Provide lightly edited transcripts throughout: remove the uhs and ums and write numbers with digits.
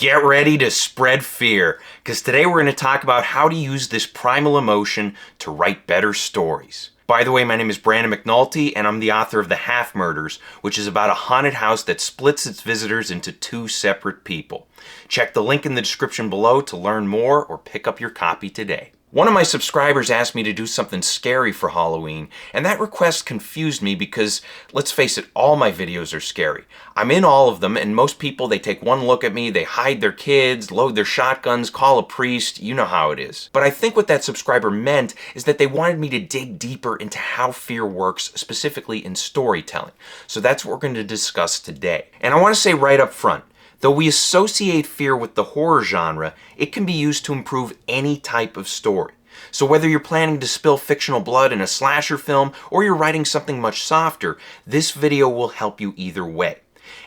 Get ready to spread fear, because today we're going to talk about how to use this primal emotion to write better stories. By the way, my name is Brandon McNulty, and I'm the author of The Half Murders, which is about a haunted house that splits its visitors into two separate people. Check the link in the description below to learn more or pick up your copy today. One of my subscribers asked me to do something scary for Halloween, and that request confused me because, let's face it, all my videos are scary. I'm in all of them, and most people, they take one look at me, they hide their kids, load their shotguns, call a priest, you know how it is. But I think what that subscriber meant is that they wanted me to dig deeper into how fear works, specifically in storytelling. So that's what we're going to discuss today. And I want to say right up front, though we associate fear with the horror genre, it can be used to improve any type of story. So whether you're planning to spill fictional blood in a slasher film or you're writing something much softer, this video will help you either way.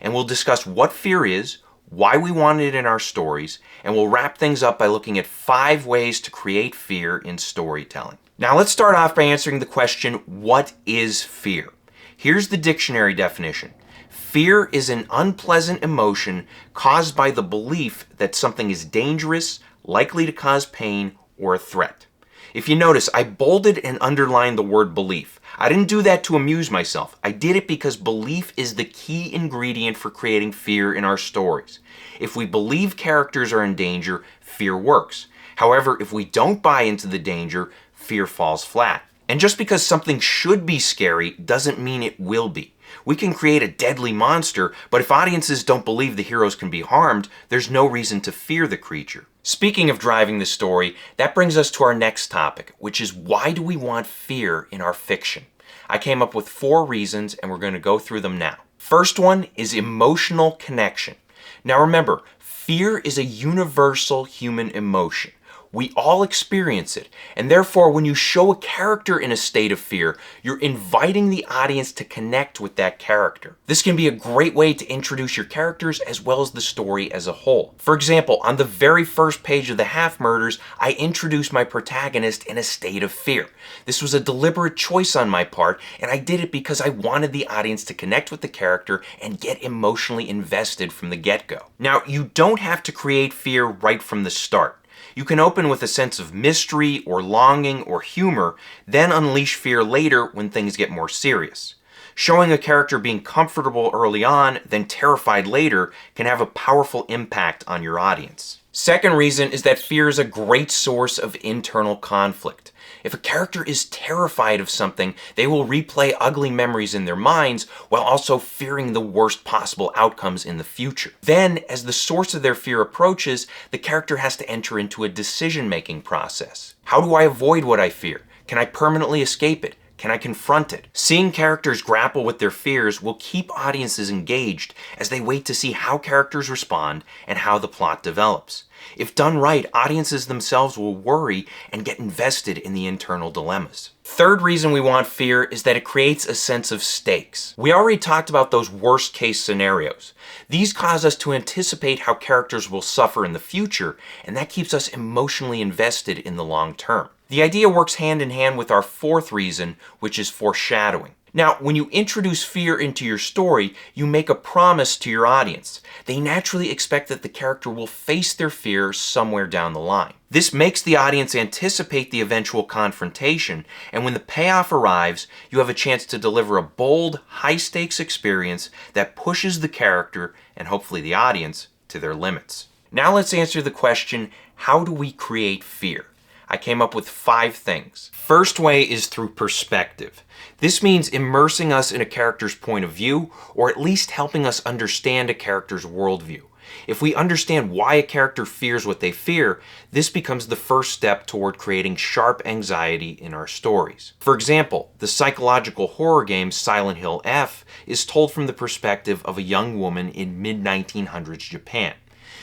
And we'll discuss what fear is, why we want it in our stories, and we'll wrap things up by looking at 5 ways to create fear in storytelling. Now let's start off by answering the question, what is fear? Here's the dictionary definition. Fear is an unpleasant emotion caused by the belief that something is dangerous, likely to cause pain, or a threat. If you notice, I bolded and underlined the word belief. I didn't do that to amuse myself. I did it because belief is the key ingredient for creating fear in our stories. If we believe characters are in danger, fear works. However, if we don't buy into the danger, fear falls flat. And just because something should be scary doesn't mean it will be. We can create a deadly monster, but if audiences don't believe the heroes can be harmed, there's no reason to fear the creature. Speaking of driving the story, that brings us to our next topic, which is why do we want fear in our fiction? I came up with 4 reasons, and we're going to go through them now. First one is emotional connection. Now remember, fear is a universal human emotion. We all experience it, and therefore when you show a character in a state of fear, you're inviting the audience to connect with that character. This can be a great way to introduce your characters as well as the story as a whole. For example, on the very first page of The Half Murders, I introduced my protagonist in a state of fear. This was a deliberate choice on my part, and I did it because I wanted the audience to connect with the character and get emotionally invested from the get-go. Now, you don't have to create fear right from the start. You can open with a sense of mystery or longing or humor, then unleash fear later when things get more serious. Showing a character being comfortable early on, then terrified later, can have a powerful impact on your audience. Second reason is that fear is a great source of internal conflict. If a character is terrified of something, they will replay ugly memories in their minds while also fearing the worst possible outcomes in the future. Then, as the source of their fear approaches, the character has to enter into a decision-making process. How do I avoid what I fear? Can I permanently escape it? Can I confront it? Seeing characters grapple with their fears will keep audiences engaged as they wait to see how characters respond and how the plot develops. If done right, audiences themselves will worry and get invested in the internal dilemmas. Third reason we want fear is that it creates a sense of stakes. We already talked about those worst case scenarios. These cause us to anticipate how characters will suffer in the future, and that keeps us emotionally invested in the long term. The idea works hand in hand with our 4th reason, which is foreshadowing. Now, when you introduce fear into your story, you make a promise to your audience. They naturally expect that the character will face their fear somewhere down the line. This makes the audience anticipate the eventual confrontation, and when the payoff arrives, you have a chance to deliver a bold, high-stakes experience that pushes the character, and hopefully the audience, to their limits. Now let's answer the question, how do we create fear? I came up with 5 things. First way is through perspective. This means immersing us in a character's point of view, or at least helping us understand a character's worldview. If we understand why a character fears what they fear, this becomes the first step toward creating sharp anxiety in our stories. For example, the psychological horror game Silent Hill F is told from the perspective of a young woman in mid-1900s Japan.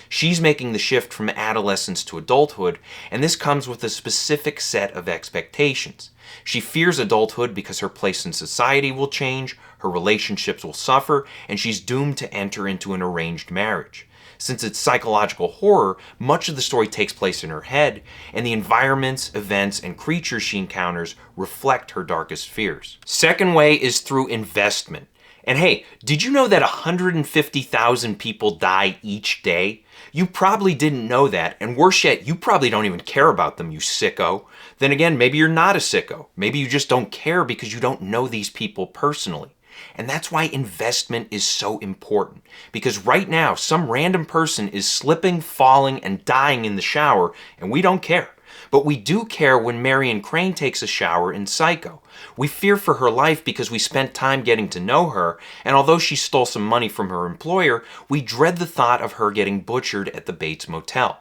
She's making the shift from adolescence to adulthood, and this comes with a specific set of expectations. She fears adulthood because her place in society will change, her relationships will suffer, and she's doomed to enter into an arranged marriage. Since it's psychological horror, much of the story takes place in her head, and the environments, events, and creatures she encounters reflect her darkest fears. Second way is through investment. And hey, did you know that 150,000 people die each day? You probably didn't know that, and worse yet, you probably don't even care about them, you sicko. Then again, maybe you're not a sicko. Maybe you just don't care because you don't know these people personally. And that's why investment is so important. Because right now, some random person is slipping, falling, and dying in the shower, and we don't care. But we do care when Marion Crane takes a shower in Psycho. We fear for her life because we spent time getting to know her, and although she stole some money from her employer, we dread the thought of her getting butchered at the Bates Motel.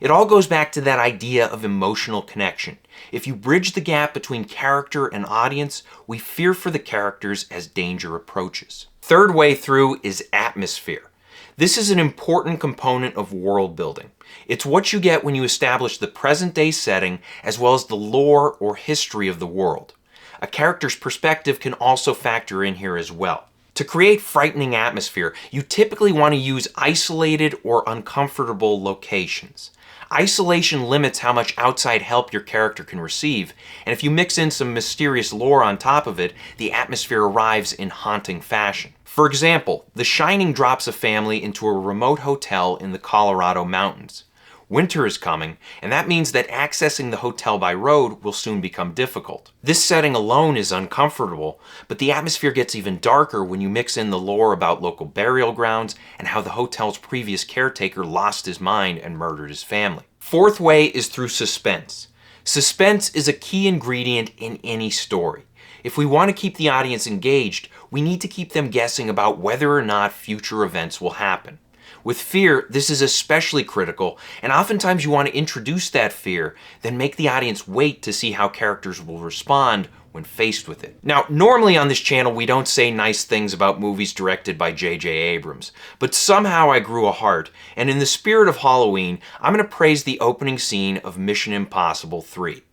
It all goes back to that idea of emotional connection. If you bridge the gap between character and audience, we fear for the characters as danger approaches. Third way through is atmosphere. This is an important component of world building. It's what you get when you establish the present-day setting as well as the lore or history of the world. A character's perspective can also factor in here as well. To create frightening atmosphere, you typically want to use isolated or uncomfortable locations. Isolation limits how much outside help your character can receive, and if you mix in some mysterious lore on top of it, the atmosphere arrives in haunting fashion. For example, The Shining drops a family into a remote hotel in the Colorado mountains. Winter is coming, and that means that accessing the hotel by road will soon become difficult. This setting alone is uncomfortable, but the atmosphere gets even darker when you mix in the lore about local burial grounds and how the hotel's previous caretaker lost his mind and murdered his family. Fourth way is through suspense. Suspense is a key ingredient in any story. If we want to keep the audience engaged, we need to keep them guessing about whether or not future events will happen. With fear, this is especially critical, and oftentimes you want to introduce that fear, then make the audience wait to see how characters will respond when faced with it. Now, normally on this channel we don't say nice things about movies directed by J.J. Abrams, but somehow I grew a heart, and in the spirit of Halloween, I'm going to praise the opening scene of Mission Impossible 3.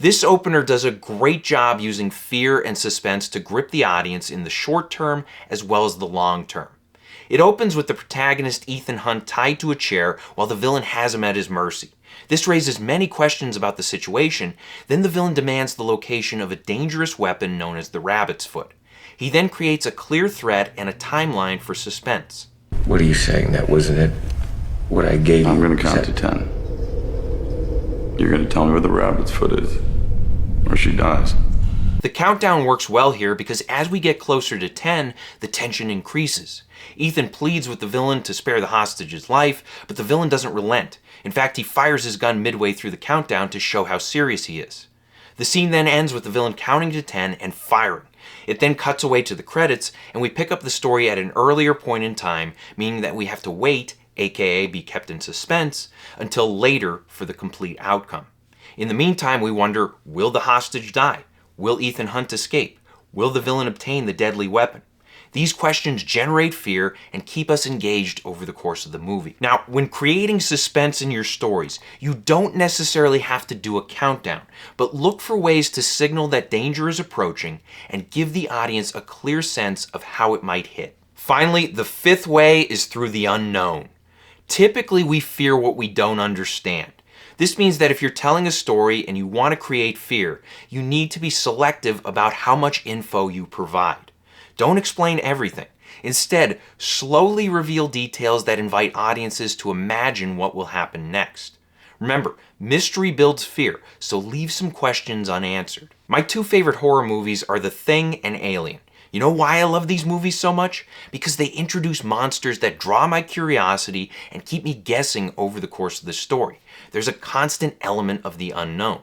This opener does a great job using fear and suspense to grip the audience in the short term as well as the long term. It opens with the protagonist Ethan Hunt tied to a chair while the villain has him at his mercy. This raises many questions about the situation. Then the villain demands the location of a dangerous weapon known as the Rabbit's Foot. He then creates a clear threat and a timeline for suspense. What are you saying? That wasn't it? What I gave you? I'm going to count to 10. You're going to tell me where the Rabbit's Foot is, or she dies. The countdown works well here because as we get closer to 10, the tension increases. Ethan pleads with the villain to spare the hostage's life, but the villain doesn't relent. In fact, he fires his gun midway through the countdown to show how serious he is. The scene then ends with the villain counting to 10 and firing. It then cuts away to the credits, and we pick up the story at an earlier point in time, meaning that we have to wait, aka be kept in suspense, until later for the complete outcome. In the meantime, we wonder, will the hostage die? Will Ethan Hunt escape? Will the villain obtain the deadly weapon? These questions generate fear and keep us engaged over the course of the movie. Now, when creating suspense in your stories, you don't necessarily have to do a countdown, but look for ways to signal that danger is approaching and give the audience a clear sense of how it might hit. Finally, the fifth way is through the unknown. Typically, we fear what we don't understand. This means that if you're telling a story and you want to create fear, you need to be selective about how much info you provide. Don't explain everything. Instead, slowly reveal details that invite audiences to imagine what will happen next. Remember, mystery builds fear, so leave some questions unanswered. My two favorite horror movies are The Thing and Alien. You know why I love these movies so much? Because they introduce monsters that draw my curiosity and keep me guessing over the course of the story. There's a constant element of the unknown.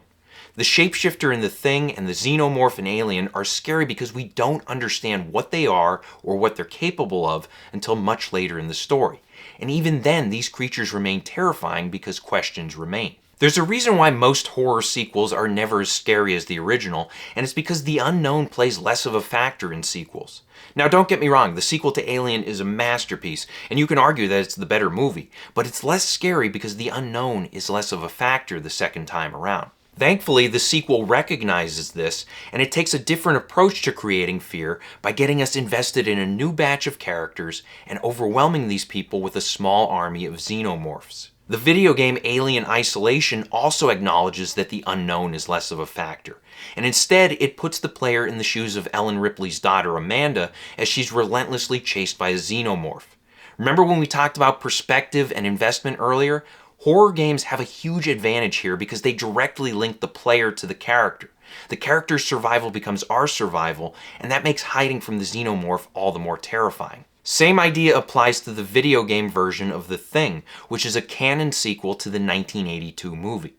The shapeshifter in The Thing and the xenomorph in Alien are scary because we don't understand what they are or what they're capable of until much later in the story. And even then, these creatures remain terrifying because questions remain. There's a reason why most horror sequels are never as scary as the original, and it's because the unknown plays less of a factor in sequels. Now, don't get me wrong, the sequel to Alien is a masterpiece, and you can argue that it's the better movie, but it's less scary because the unknown is less of a factor the second time around. Thankfully, the sequel recognizes this, and it takes a different approach to creating fear by getting us invested in a new batch of characters and overwhelming these people with a small army of xenomorphs. The video game Alien Isolation also acknowledges that the unknown is less of a factor, and instead it puts the player in the shoes of Ellen Ripley's daughter Amanda as she's relentlessly chased by a xenomorph. Remember when we talked about perspective and investment earlier? Horror games have a huge advantage here because they directly link the player to the character. The character's survival becomes our survival, and that makes hiding from the xenomorph all the more terrifying. Same idea applies to the video game version of The Thing, which is a canon sequel to the 1982 movie.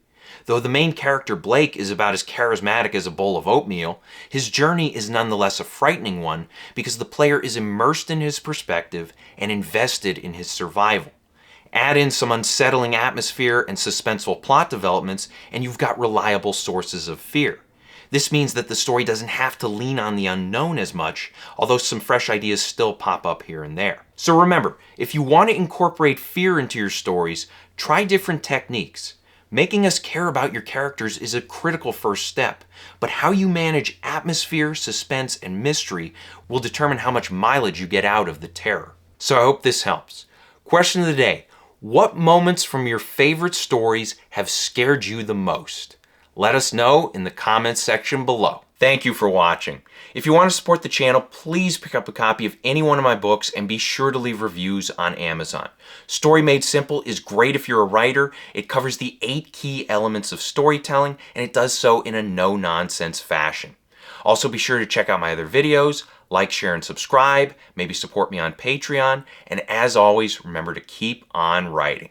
Though the main character Blake is about as charismatic as a bowl of oatmeal, his journey is nonetheless a frightening one because the player is immersed in his perspective and invested in his survival. Add in some unsettling atmosphere and suspenseful plot developments, and you've got reliable sources of fear. This means that the story doesn't have to lean on the unknown as much, although some fresh ideas still pop up here and there. So remember, if you want to incorporate fear into your stories, try different techniques. Making us care about your characters is a critical first step, but how you manage atmosphere, suspense, and mystery will determine how much mileage you get out of the terror. So I hope this helps. Question of the day: what moments from your favorite stories have scared you the most? Let us know in the comments section below. Thank you for watching. If you want to support the channel, please pick up a copy of any one of my books and be sure to leave reviews on Amazon. Story Made Simple is great if you're a writer. It covers the 8 key elements of storytelling, and it does so in a no-nonsense fashion. Also, be sure to check out my other videos, like, share, and subscribe, maybe support me on Patreon, and as always, remember to keep on writing.